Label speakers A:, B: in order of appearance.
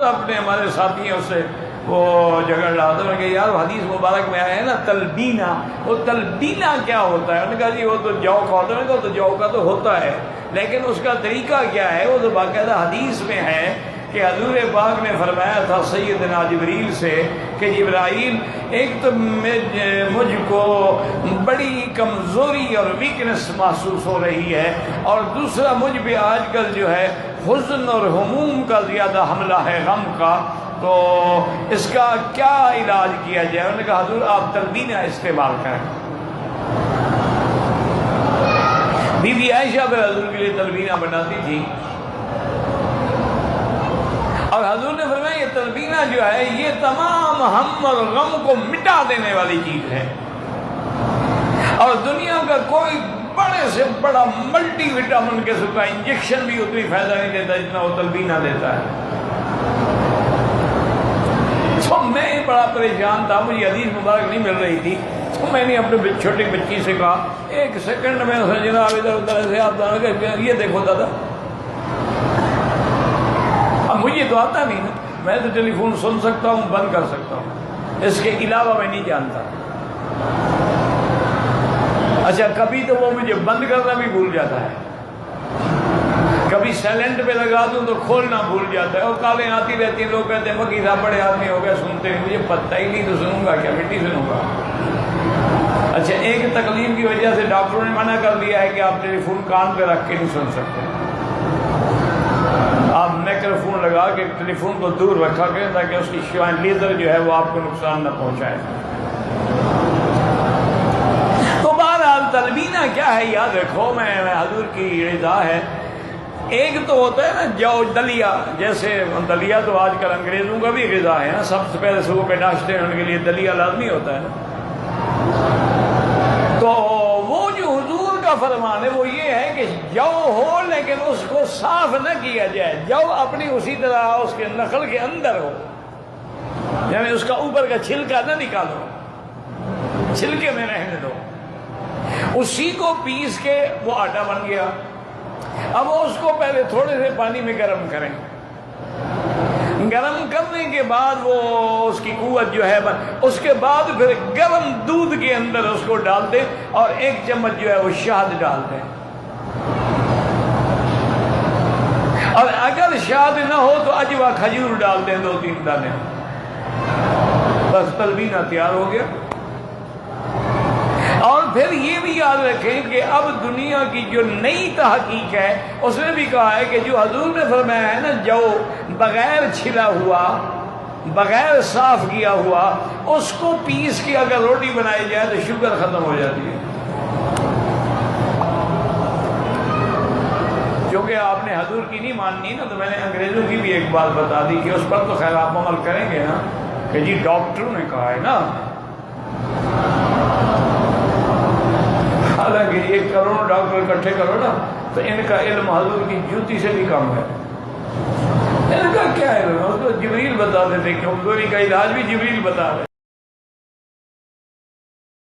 A: اپنے ہمارے ساتھیوں سے وہ جھگڑ رہا تھا کہ یار حدیث مبارک میں آیا ہے نا تلبینہ، وہ تلبینہ کیا ہوتا ہے؟ انہوں نے کہا جی وہ تو جو کا ہوتا ہے، میں کہا تو جو کا تو ہوتا ہے، لیکن اس کا طریقہ کیا ہے؟ وہ تو باقاعدہ حدیث میں ہے کہ حضور پاک نے فرمایا تھا سیدنا جبریل سے کہ جبرائیل، ایک تو مجھ کو بڑی کمزوری اور ویکنس محسوس ہو رہی ہے، اور دوسرا مجھ پہ آج کل جو ہے حزن اور ہموم کا زیادہ حملہ ہے، غم کا، تو اس کا کیا علاج کیا جائے؟ انہوں نے کہا حضور آپ تلبینہ استعمال کریں۔ بی بی عائشہ پہ حضور کے لیے تلبینہ بناتی تھی، اور حضور نے فرمایا یہ تلبینہ جو ہے یہ تمام ہم اور غم کو مٹا دینے والی چیز ہے، اور دنیا کا کوئی بڑے سے بڑا ملٹی وٹامن قسم کا انجیکشن بھی اتنی فائدہ نہیں دیتا جتنا وہ تلبینہ دیتا ہے۔ تو میں بڑا پریشان تھا، مجھے حدیث مبارک نہیں مل رہی تھی، تو میں نے اپنے چھوٹی بچی سے کہا ایک سیکنڈ میں جناب ادھر ادھر سے آپ یہ دیکھو دادا، اب مجھے تو آتا نہیں نا، میں تو ٹیلی فون سن سکتا ہوں، بند کر سکتا ہوں، اس کے علاوہ میں نہیں جانتا۔ اچھا کبھی تو وہ مجھے بند کرنا بھی بھول جاتا ہے، کبھی سائلنٹ پہ لگا دوں تو کھولنا بھول جاتا ہے، اور کالیں آتی رہتی ہیں، لوگ کہتے ہیں وکیل صاحب بڑے آدمی ہو گئے سنتے ہیں، مجھے پتہ ہی نہیں تو سنوں گا کیا، مٹی سنوں گا۔ اچھا ایک تکلیف کی وجہ سے ڈاکٹروں نے منع کر دیا ہے کہ آپ ٹیلی فون کان پہ رکھ کے نہیں سن سکتے، آپ مائکرو فون لگا کے ٹیلی فون کو دور رکھا کریں تاکہ اس کی شعاع لیزر جو ہے وہ آپ کو نقصان نہ پہنچائے۔ تو بہرحال تلبینہ کیا ہے یاد رکھو، میں حضور کی رضا ہے۔ ایک تو ہوتا ہے نا جو دلیا، جیسے دلیا تو آج کل انگریزوں کا بھی غذا ہے نا، سب سے پہلے صبح پہ ناشتے ہیں ان کے لیے دلیا لازمی ہوتا ہے نا، تو وہ جو حضور کا فرمان ہے وہ یہ ہے کہ جو ہو لیکن اس کو صاف نہ کیا جائے، جو اپنی اسی طرح اس کے نخل کے اندر ہو، یعنی اس کا اوپر کا چھلکا نہ نکالو، چھلکے میں رہنے دو، اسی کو پیس کے وہ آٹا بن گیا۔ اب اس کو پہلے تھوڑے سے پانی میں گرم کریں، گرم کرنے کے بعد وہ اس کی قوت جو ہے اس کے بعد پھر گرم دودھ کے اندر اس کو ڈال دیں، اور ایک چمچ جو ہے وہ شہد ڈال دیں، اور اگر شہد نہ ہو تو اجوا کھجور ڈال دیں 2-3 دانے، بس تلبینہ تیار ہو گیا۔ اور پھر یہ بھی یاد رکھیں کہ اب دنیا کی جو نئی تحقیق ہے اس نے بھی کہا ہے کہ جو حضور نے فرمایا ہے نا جو بغیر چھلا ہوا، بغیر صاف کیا ہوا، اس کو پیس کے اگر روٹی بنائی جائے تو شوگر ختم ہو جاتی ہے۔ کیونکہ آپ نے حضور کی نہیں ماننی نا، تو میں نے انگریزوں کی بھی ایک بات بتا دی کہ اس پر تو خیر آپ عمل کریں گے نا، کہ جی ڈاکٹروں نے کہا ہے نا، حالانکہ 1 کروڑ ڈاکٹر اکٹھے کرو نا تو ان کا علم حضور کی جوتی سے بھی کم ہے۔ ان کا کیا علم ہے؟ اس کو جبریل بتا دیتے، کمزوری کا علاج بھی جبریل بتا رہے۔